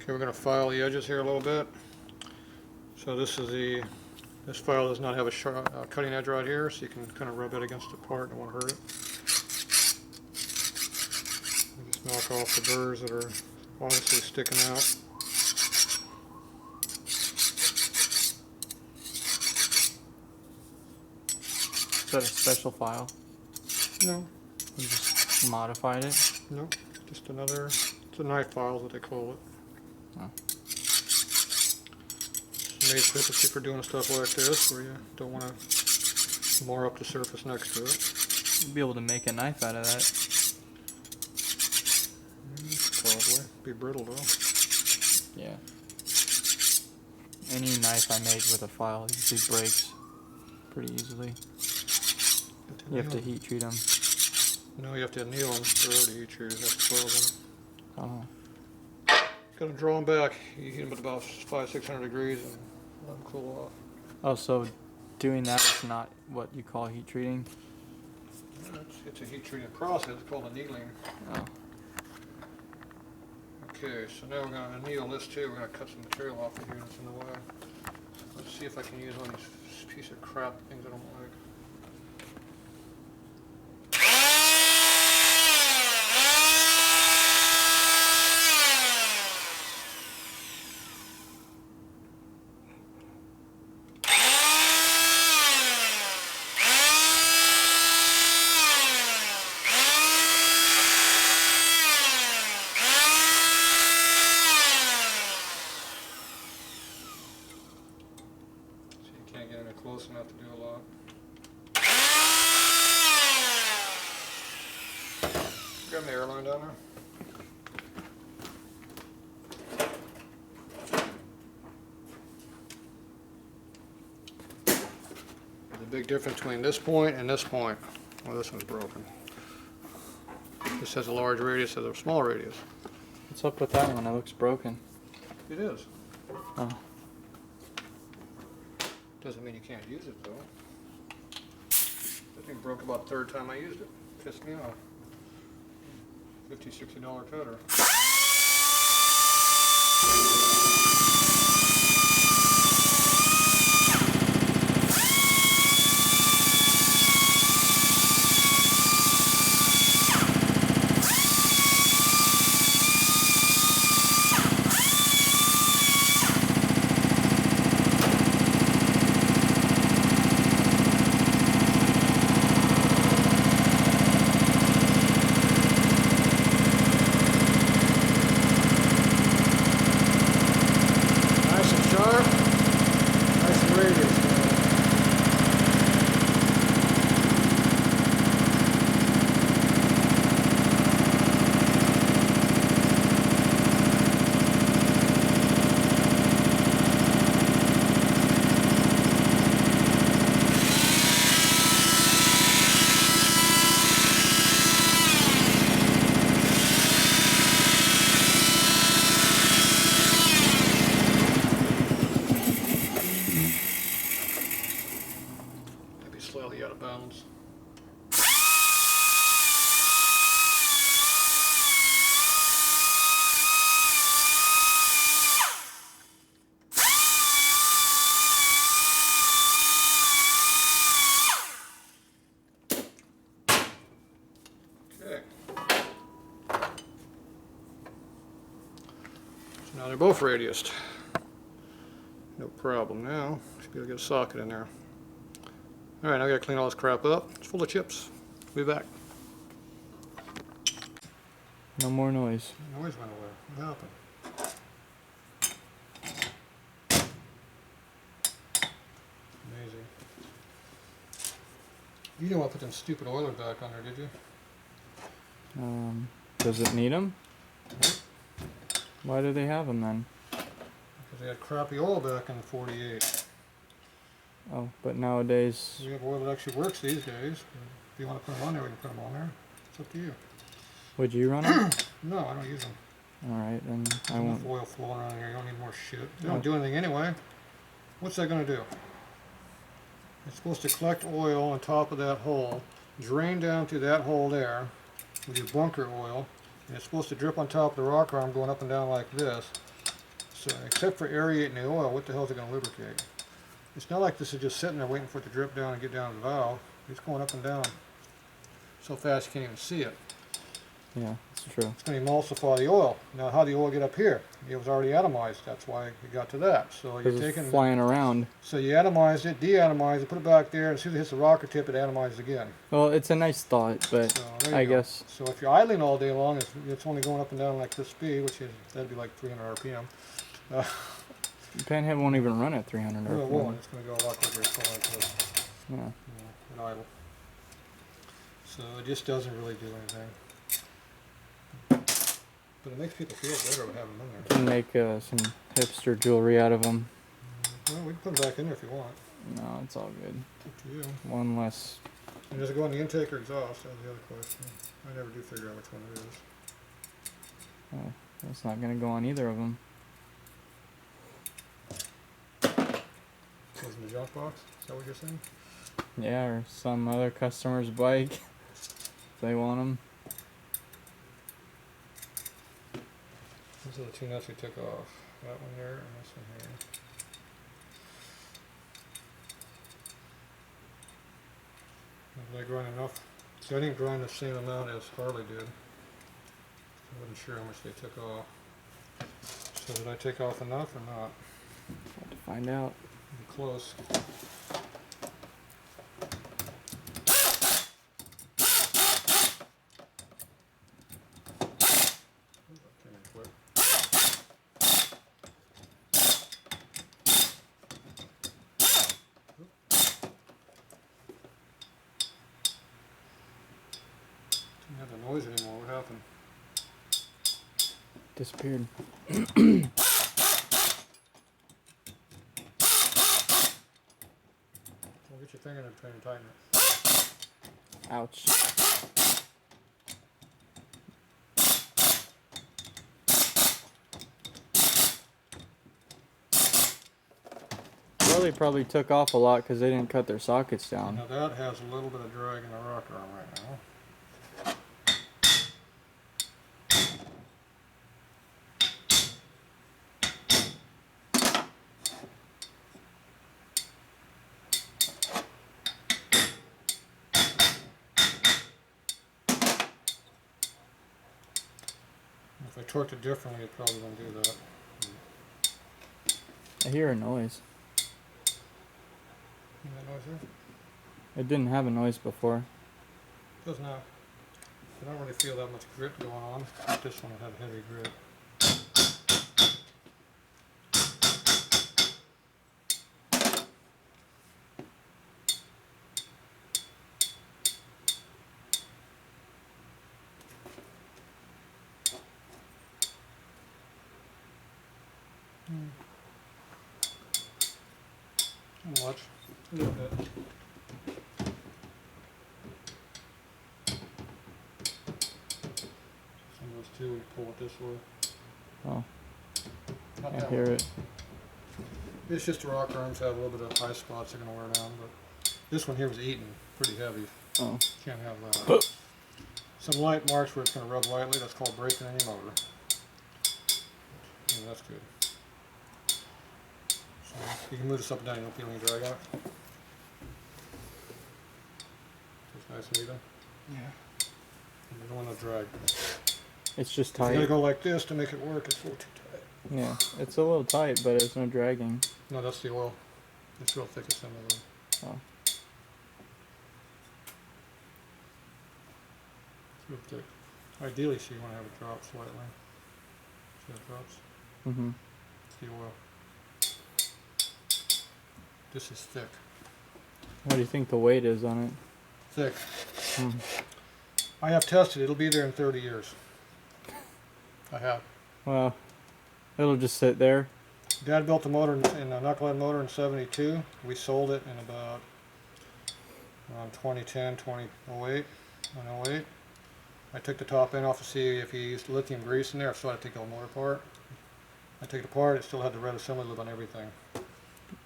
Okay, we're going to file the edges here a little bit. So this file does not have a sharp, cutting edge right here, so you can kind of rub it against the part and it won't hurt it. And just knock off the burrs that are obviously sticking out. Is that a special file? No. You just modified it? No, just another, it's a knife file is what they call it. Oh. It's made specifically for doing stuff like this where you don't want to mar up the surface next to it. You'd be able to make a knife out of that. Probably. Be brittle though. Yeah. Any knife I make with a file usually breaks pretty easily. You have to heat treat them. No, you have to anneal them. They're already heat treated. That's the problem. Oh. Got them drawn back. You heat them at about 500-600 degrees and let them cool off. Oh, so doing that is not what you call heat treating? It's a heat treating process. It's called annealing. Oh. Okay, so now we're going to anneal this too. We're going to cut some material off of here that's in the way. Let's see if I can use one of these piece of crap things I don't like. Can't get in it close enough to do a lot. Grab the airline down there. There's a big difference between this point and this point. Well, this one's broken. This has a large radius, this has a small radius. What's up with that one? It looks broken. It is. Oh. Doesn't mean you can't use it though. That thing broke about the third time I used it. Pissed me off. $50-$60 cutter. Slightly out of bounds. Okay. So now they're both radiused. No problem now. Should be able to get a socket in there. Alright, now I gotta clean all this crap up. It's full of chips. Be back. No more noise. The noise went away. What happened? Amazing. You didn't want to put them stupid oilers back on there, did you? Does it need them? Why do they have them then? Because they had crappy oil back in the 48. Oh, but nowadays... We have oil that actually works these days. If you want to put them on there, we can put them on there. It's up to you. Would you run them? No, I don't use them. Alright, then There's I won't... enough oil flowing around here. You don't need more shit. They don't do anything anyway. What's that going to do? It's supposed to collect oil on top of that hole, drain down to that hole there with your bunker oil, and it's supposed to drip on top of the rocker arm going up and down like this, So, except for aerating the oil, what the hell is it going to lubricate? It's not like this is just sitting there waiting for it to drip down and get down to the valve. It's going up and down so fast you can't even see it. Yeah, it's true. It's going to emulsify the oil. Now, how did the oil get up here? It was already atomized. That's why it got to that. So you're taking, flying around. so you atomized it, deatomized it, put it back there, and as soon as it hits the rocker tip, it atomizes again. Well, it's a nice thought, but So there you I go. guess So if you're idling all day long, it's only going up and down like this speed, which is that'd be like 300 RPM. panhead won't even run at 300 Well, it RPM. won't. It's going to go a lot quicker. It's going like this. Yeah. In idle. So it just doesn't really do anything. But it makes people feel better with having them in there. Can make some hipster jewelry out of them. Well, we can put them back in there if you want. No, it's all good. Up to you. One less. And does it go in the intake or exhaust? That was the other question. I never do figure out which one it is. It's not going to go on either of them. Goes in the junk box? Is that what you're saying? Yeah, or some other customer's bike. If they want them. These are the two nuts we took off. That one here and this one here. Did I grind enough? See, I didn't grind the same amount as Harley did. I wasn't sure how much they took off. So did I take off enough or not? Have to find out. Be close. Came in quick. Didn't have the noise anymore. What happened? Disappeared. Well, get your finger in and try and tighten it. Ouch. Harley probably took off a lot because they didn't cut their sockets down. Now that has a little bit of drag in the rocker arm right now. If I torqued it differently, it probably wouldn't do that. I hear a noise. Hear that noise there? It didn't have a noise before. It does now. I don't really feel that much grip going on. But this one had heavy grip. Not much. A little bit. Some of those too, we pull it this way. Oh, Not I that hear one. it. It's just the rocker arms have a little bit of high spots they're going to wear down, but this one here was eaten pretty heavy. Oh. Can't have that. Some light marks where it's going to rub lightly, that's called breaking any motor. Yeah, that's good. So you can move this up and down, you don't feel any drag on it. It's nice and even. Yeah. And you don't want no drag. It's just If you're going to tight. go like this to make it work, it's a little too tight. Yeah, it's a little tight, but it's no dragging. No, that's the oil. It's real thick as some of them. Oh. It's real thick. Ideally, so you want to have it drop slightly. See how it drops? Mm-hmm. It's the oil. This is thick. What do you think the weight is on it? Thick. Hmm. I have tested. It'll be there in 30 years. I have. Well, it'll just sit there. Dad built the motor in a knucklehead motor in '72. We sold it in about around 2010, 2008, 108. I took the top end off to see if he used lithium grease in there, so I had to take the whole motor apart. I took it apart. It still had the red assembly lube on everything.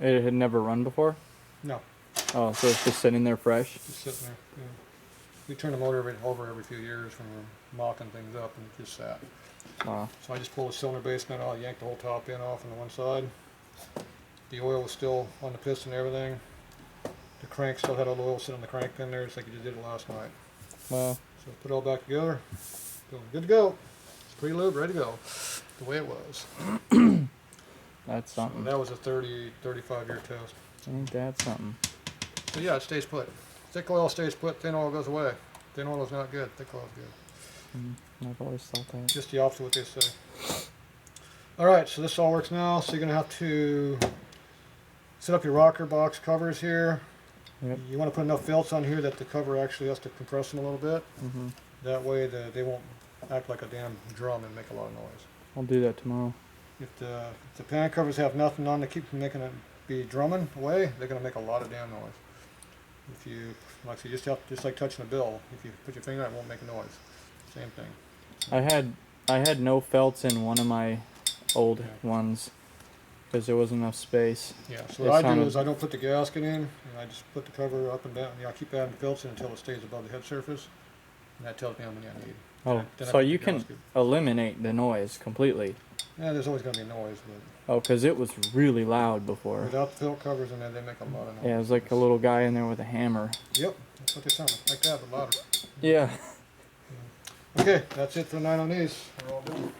It had never run before? No, Oh, so it's just sitting there fresh? just sitting there. Yeah. We turn the motor over every few years when we're mocking things up, and it just sat. Wow. So I just pulled the cylinder basement out, yanked the whole top end off on the one side. The oil was still on the piston and everything. The crank still had all the oil sitting on the crank pin there, just like you just did it last night. Wow. So put it all back together. Boom, good to go. Pre-lube, ready to go. The way it was. That's So something. that was a 35-year test. Ain't that something? So yeah, it stays put. Thick oil stays put, thin oil goes away. Thin oil is not good, thick oil is good. I've always thought that. Just the opposite of what they say. Alright, so this all works now, so you're going to have to set up your rocker box covers here. Yep. You want to put enough felts on here that the cover actually has to compress them a little bit. Mm-hmm. That way they won't act like a damn drum and make a lot of noise. I'll do that tomorrow. If the pan covers have nothing on to keep from making it be drumming away, they're going to make a lot of damn noise. If you, like I said, just like touching a bill, if you put your finger on it, it won't make a noise. Same thing. I had no felts in one of my old Yeah. ones because there wasn't enough space. Yeah, so It what I do sounded- is I don't put the gasket in, and I just put the cover up and down. I keep adding felts in until it stays above the head surface, and that tells me how many I need. Oh, Then I so put you the can gasket. eliminate the noise completely. Yeah, there's always going to be noise, but Oh, because it was really loud before. without the felt covers in there, they make a lot of noise. Yeah, it was like a little guy in there with a hammer. Yep, that's what they sound like that, but louder. Yeah. Okay, that's it for 9 on these. We're all done.